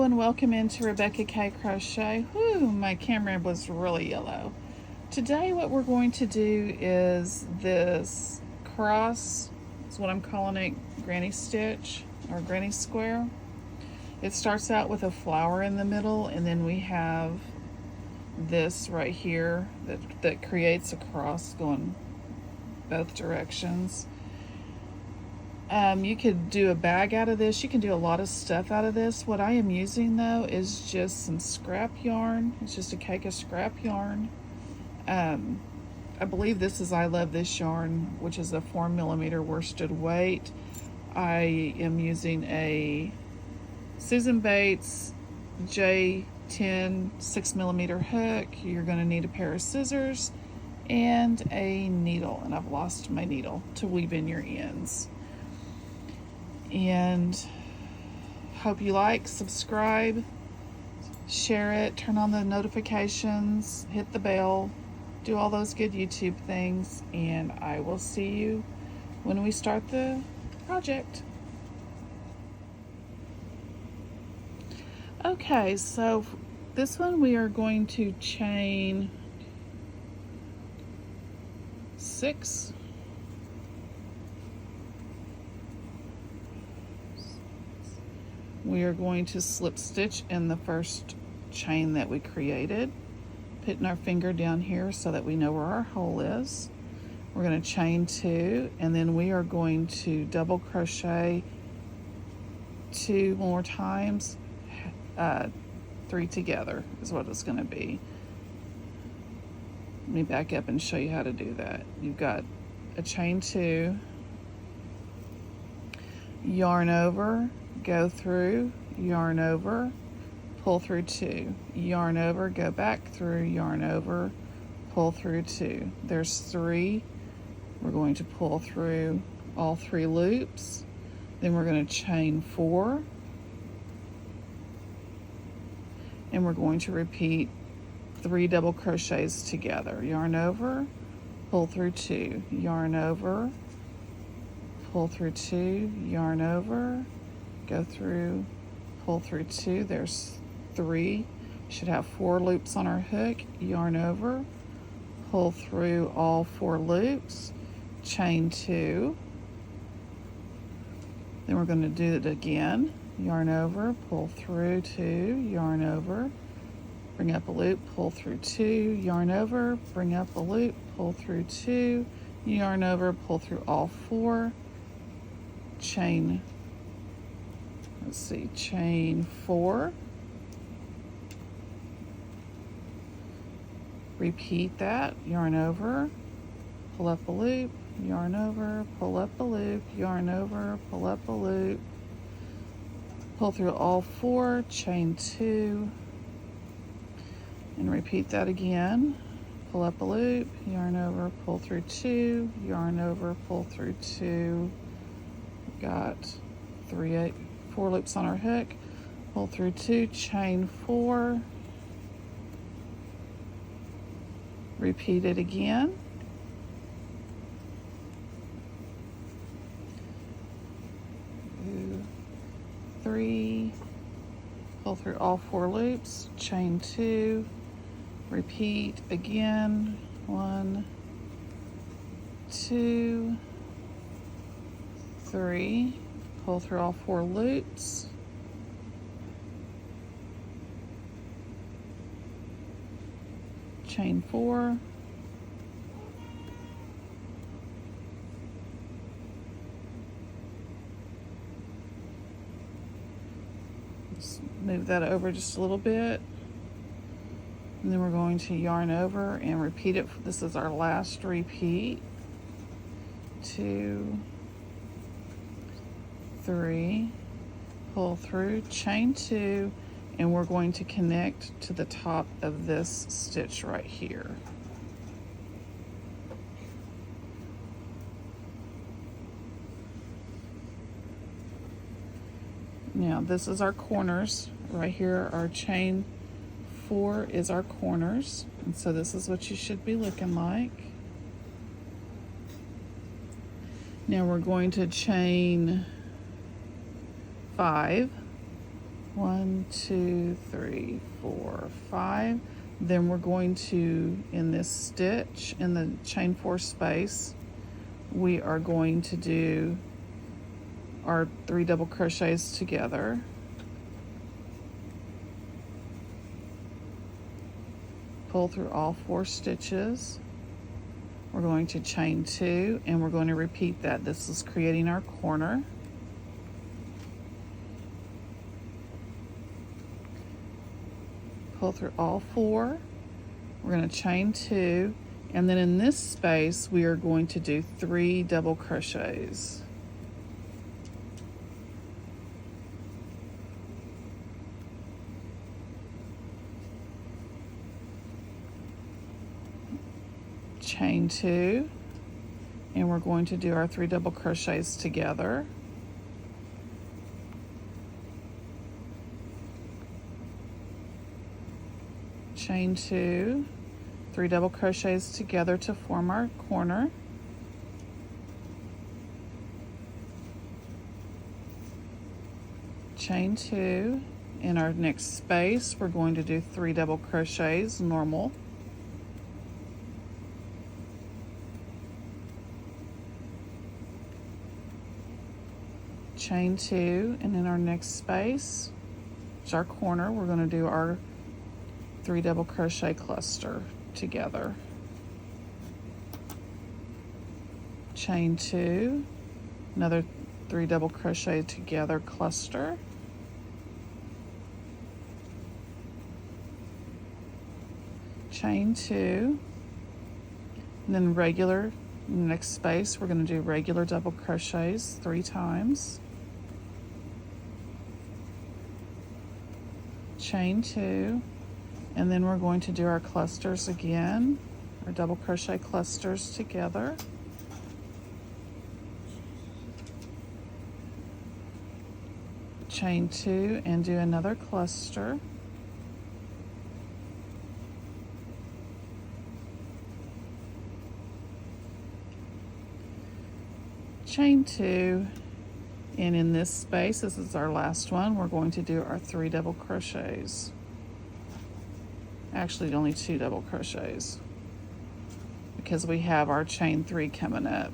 and welcome into Rebecca K Crochet. Whew, my camera was really yellow. Today what we're going to do is this cross, is what I'm calling it, granny stitch or granny square. It starts out with a flower in the middle, and then we have this right here that creates a cross going both directions. You could do a bag out of this. You can do a lot of stuff out of this. What I am using though is just some scrap yarn. It's just a cake of scrap yarn. I believe this is I Love This yarn, which is a 4mm worsted weight. I am using a Susan Bates J10 6mm hook. You're going to need a pair of scissors and a needle, and I've lost my needle to weave in your ends. And hope you like, subscribe, share it, turn on the notifications, hit the bell, do all those good YouTube things, and I will see you when we start the project. Okay, so this one we are going to chain 6. We are going to slip stitch in the first chain that we created, putting our finger down here so that we know where our hole is. We're going to chain 2, and then we are going to double crochet 2 more times, 3 together is what it's going to be. Let me back up and show you how to do that. You've got a chain 2, yarn over, go through, yarn over, pull through 2, yarn over, go back through, yarn over, pull through 2. There's 3. We're going to pull through all 3 loops. Then we're going to chain 4, and we're going to repeat 3 double crochets together. Yarn over, pull through 2, yarn over, pull through 2, yarn over, go through, pull through 2. There's 3. Should have 4 loops on our hook. Yarn over, pull through all 4 loops, chain 2. Then we're going to do it again. Yarn over, pull through 2, yarn over, bring up a loop, pull through 2, yarn over, bring up a loop, pull through 2, yarn over, pull through all 4, chain, let's see, chain 4, repeat that, yarn over, pull up a loop, yarn over, pull up a loop, yarn over, pull up a loop, pull through all 4, chain 2, and repeat that again. Pull up a loop, yarn over, pull through 2, yarn over, pull through 2. We've got 4 loops on our hook, pull through 2, chain 4, repeat it again. 2, 3, pull through all 4 loops, chain 2, repeat again. 1, 2, 3, pull through all 4 loops, chain 4, let's move that over just a little bit, and then we're going to yarn over and repeat it. This is our last repeat. 2, 3, pull through, chain 2, and we're going to connect to the top of this stitch right here. Now this is our corners right here. Our chain 4 is our corners, and so this is what you should be looking like. Now we're going to chain 5, 1, 2, 3, 4, 5. Then we're going to, in this stitch, in the chain 4 space, we are going to do our 3 double crochets together. Pull through all 4 stitches. We're going to chain 2, and we're going to repeat that. This is creating our corner. Pull through all 4. We're going to chain 2, and then in this space we are going to do 3 double crochets. Chain 2, and we're going to do our 3 double crochets together. Chain 2, 3 double crochets together to form our corner. Chain 2. In our next space, we're going to do 3 double crochets normal. Chain 2, and in our next space, which is our corner, we're going to do our 3 double crochet cluster together. Chain 2, another 3 double crochet together cluster. Chain 2, and then regular, in the next space we're going to do regular double crochets 3 times. Chain 2, and then we're going to do our clusters again, our double crochet clusters together. Chain 2 and do another cluster. Chain 2, and in this space, this is our last one, we're going to do our 3 double crochets. Actually only 2 double crochets because we have our chain 3 coming up.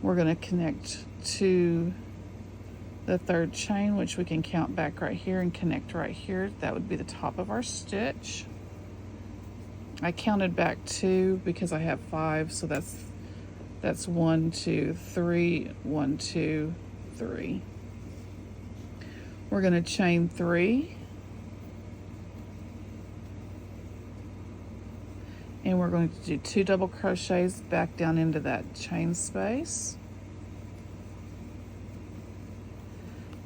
We're going to connect to the 3rd chain, which we can count back right here and connect right here. That would be the top of our stitch. I counted back 2 because I have 5, so that's 1, 2, 3, 1, 2, 3. We're going to chain 3, and we're going to do 2 double crochets back down into that chain space.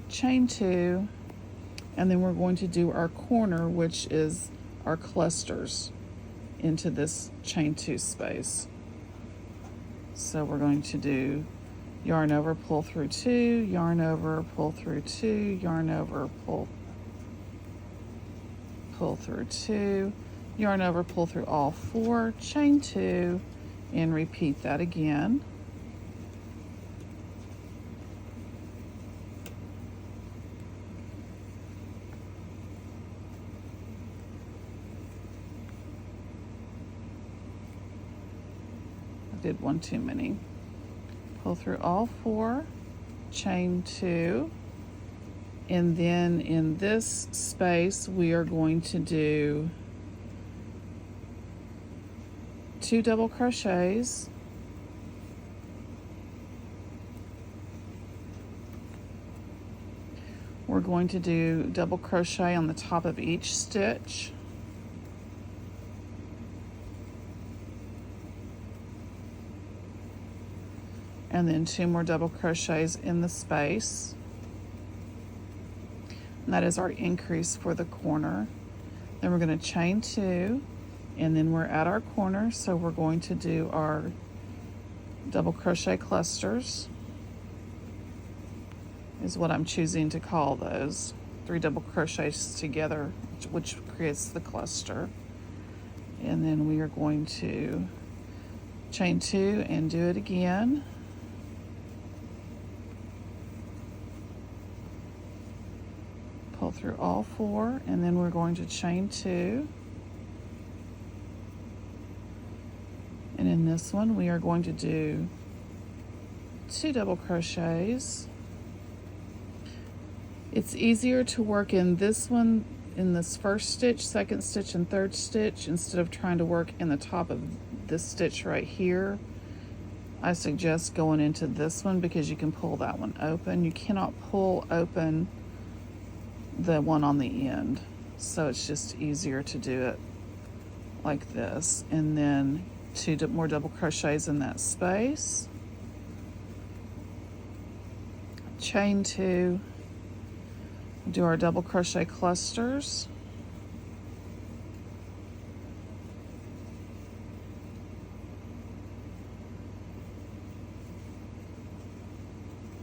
Chain 2, and then we're going to do our corner, which is our clusters, into this chain 2 space. So we're going to do yarn over, pull through 2, yarn over, pull through 2, yarn over, pull through 2, yarn over, pull through all 4, chain 2, and repeat that again. Did one too many. Pull through all 4, chain 2, and then in this space we are going to do 2 double crochets, we're going to do double crochet on the top of each stitch. And then 2 more double crochets in the space. And that is our increase for the corner. Then we're going to chain 2, and then we're at our corner, so we're going to do our double crochet clusters, is what I'm choosing to call those. 3 double crochets together, which creates the cluster. And then we are going to chain 2 and do it again. pull through all 4, and then we're going to chain 2. And in this one, we are going to do 2 double crochets. It's easier to work in this one, in this first stitch, second stitch, and third stitch, instead of trying to work in the top of this stitch right here. I suggest going into this one because you can pull that one open. You cannot pull open the one on the end, so it's just easier to do it like this. And then 2 more double crochets in that space, chain 2, do our double crochet clusters,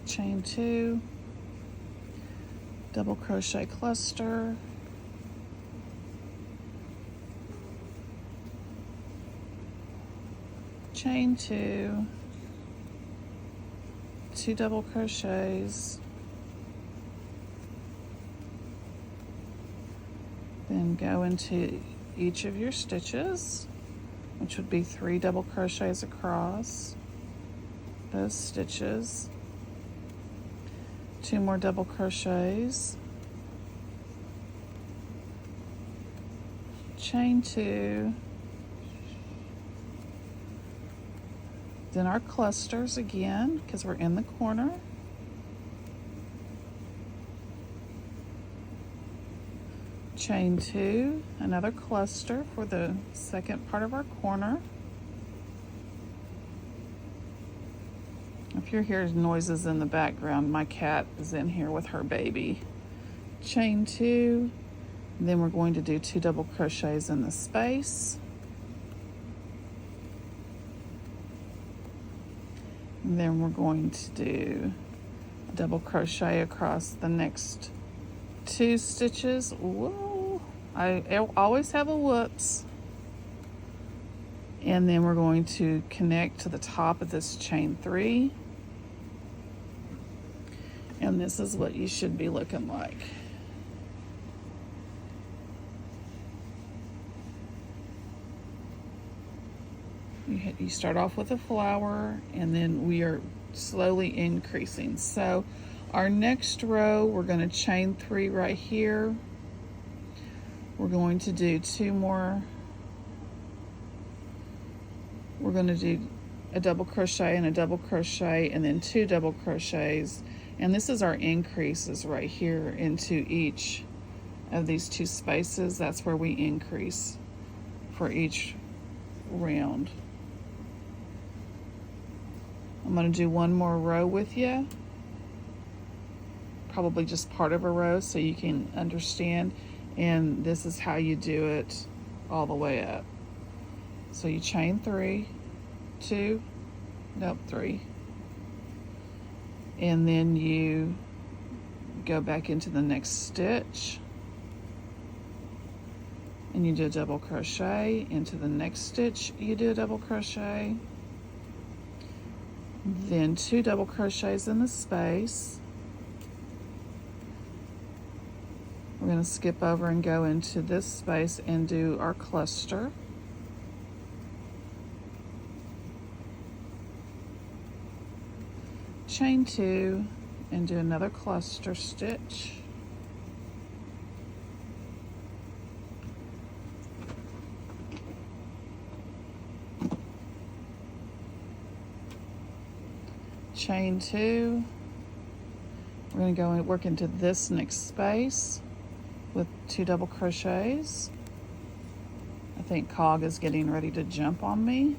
chain 2, double crochet cluster, chain 2, 2 double crochets, then go into each of your stitches, which would be 3 double crochets across those stitches, 2 more double crochets, chain 2, then our clusters again because we're in the corner, chain 2, another cluster for the second part of our corner. If you hear noises in the background, my cat is in here with her baby. Chain 2, and then we're going to do 2 double crochets in the space. And then we're going to do a double crochet across the next 2 stitches. Whoa, I always have a whoops. And then we're going to connect to the top of this chain 3. And this is what you should be looking like. You start off with a flower, and then we are slowly increasing. So our next row, we're going to chain 3 right here. We're going to do 2 more. We're going to do a double crochet and a double crochet, and then 2 double crochets. And this is our increases right here into each of these 2 spaces. That's where we increase for each round. I'm going to do 1 more row with you, probably just part of a row so you can understand. And this is how you do it all the way up. So you chain 3, 2, nope, 3. And then you go back into the next stitch and you do a double crochet. Into the next stitch you do a double crochet, then 2 double crochets in the space. We're going to skip over and go into this space and do our cluster. Chain 2 and do another cluster stitch. Chain 2. We're going to go and work into this next space with 2 double crochets. I think Cog is getting ready to jump on me.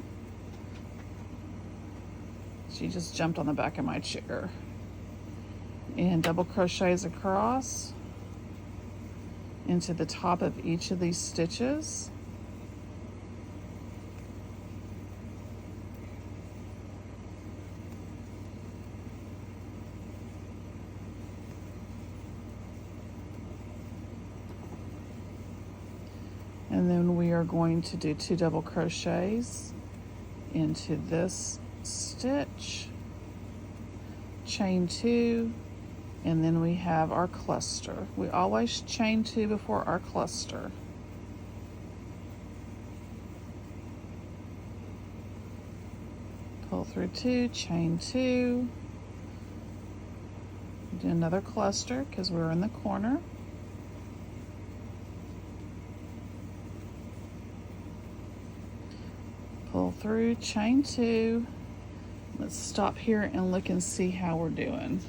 She just jumped on the back of my chair. And double crochets across into the top of each of these stitches. And then we are going to do 2 double crochets into this stitch, chain 2, And then we have our cluster. We always chain 2 before our cluster. Pull through 2, chain 2, do another cluster because we're in the corner. Pull through, chain 2. Let's stop here and look and see how we're doing.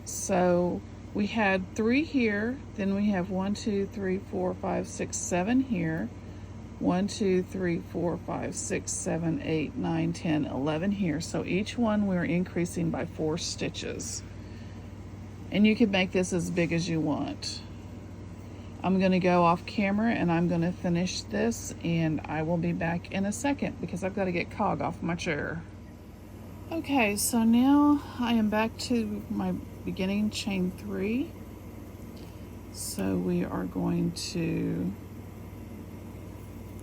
So we had 3 here, then we have 1, 2, 3, 4, 5, 6, 7 here. 1, 2, 3, 4, 5, 6, 7, 8, 9, 10, 11 here. So each one we're increasing by 4 stitches. And you can make this as big as you want. I'm going to go off camera and I'm going to finish this, and I will be back in a second because I've got to get Cog off my chair. Okay, so now I am back to my beginning chain 3. So we are going to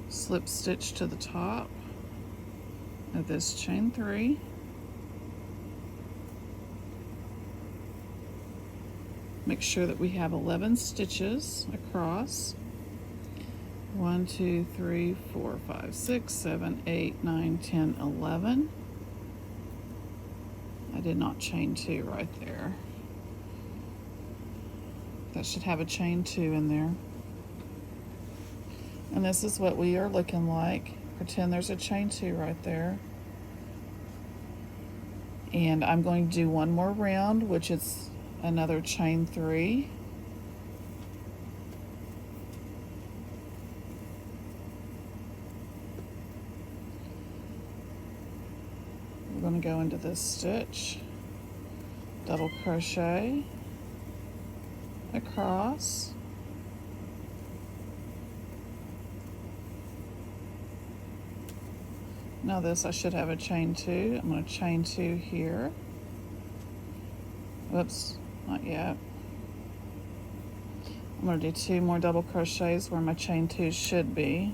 slip stitch to the top of this chain 3. Make sure that we have 11 stitches across. 1, 2, 3, 4, 5, 6, 7, 8, 9, 10, 11. I did not chain 2 right there. That should have a chain 2 in there. And this is what we are looking like. Pretend there's a chain 2 right there. And I'm going to do one more round, which is another chain 3. We're going to go into this stitch, double crochet across, now this I should have a chain 2. I'm going to chain 2 here. Whoops, not yet. I'm going to do 2 more double crochets where my chain 2 should be.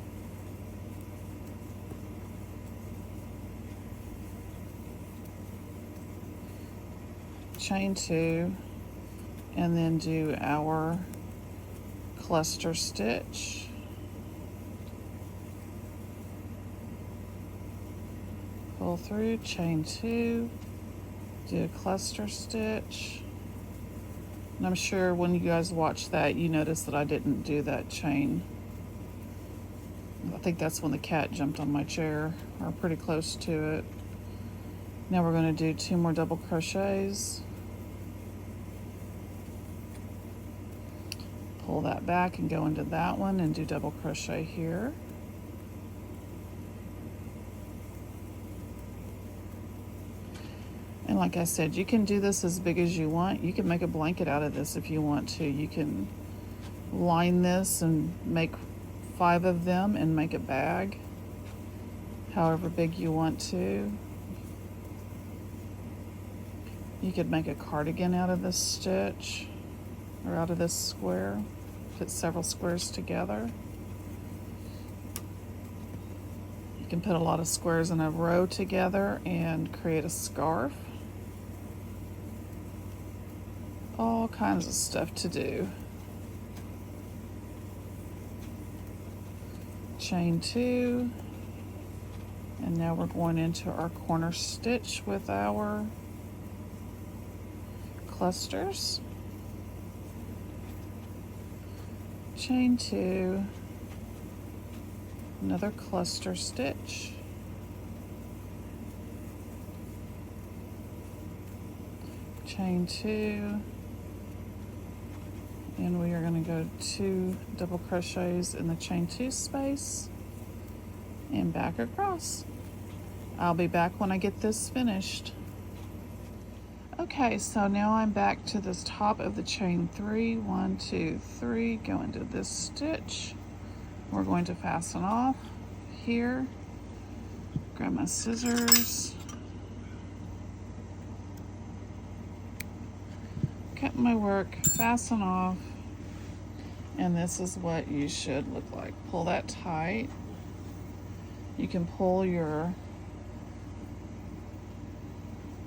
Chain 2, and then do our cluster stitch. Pull through, chain 2, do a cluster stitch. And I'm sure when you guys watch that, you notice that I didn't do that chain. I think that's when the cat jumped on my chair, or pretty close to it. Now we're going to do 2 more double crochets. Pull that back and go into that one and do double crochet here. And like I said, you can do this as big as you want. You can make a blanket out of this if you want to. You can line this and make 5 of them and make a bag, however big you want to. You could make a cardigan out of this stitch or out of this square. Put several squares together. You can put a lot of squares in a row together and create a scarf. All kinds of stuff to do. Chain 2, and now we're going into our corner stitch with our clusters. Chain 2, another cluster stitch, chain 2, and we are going to go 2 double crochets in the chain 2 space and back across. I'll be back when I get this finished. Okay, so now I'm back to this top of the chain 3. 1, 2, 3, go into this stitch. We're going to fasten off here. Grab my scissors. Cut my work, fasten off, and this is what you should look like. Pull that tight. You can pull your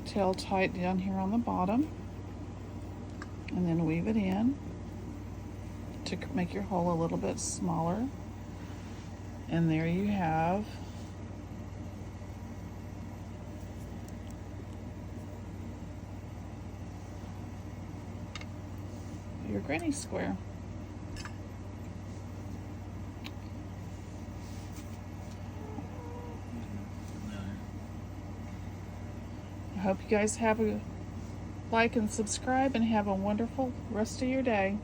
tail tight down here on the bottom, and then weave it in to make your hole a little bit smaller. And there you have your granny square. I hope you guys have a like and subscribe and have a wonderful rest of your day.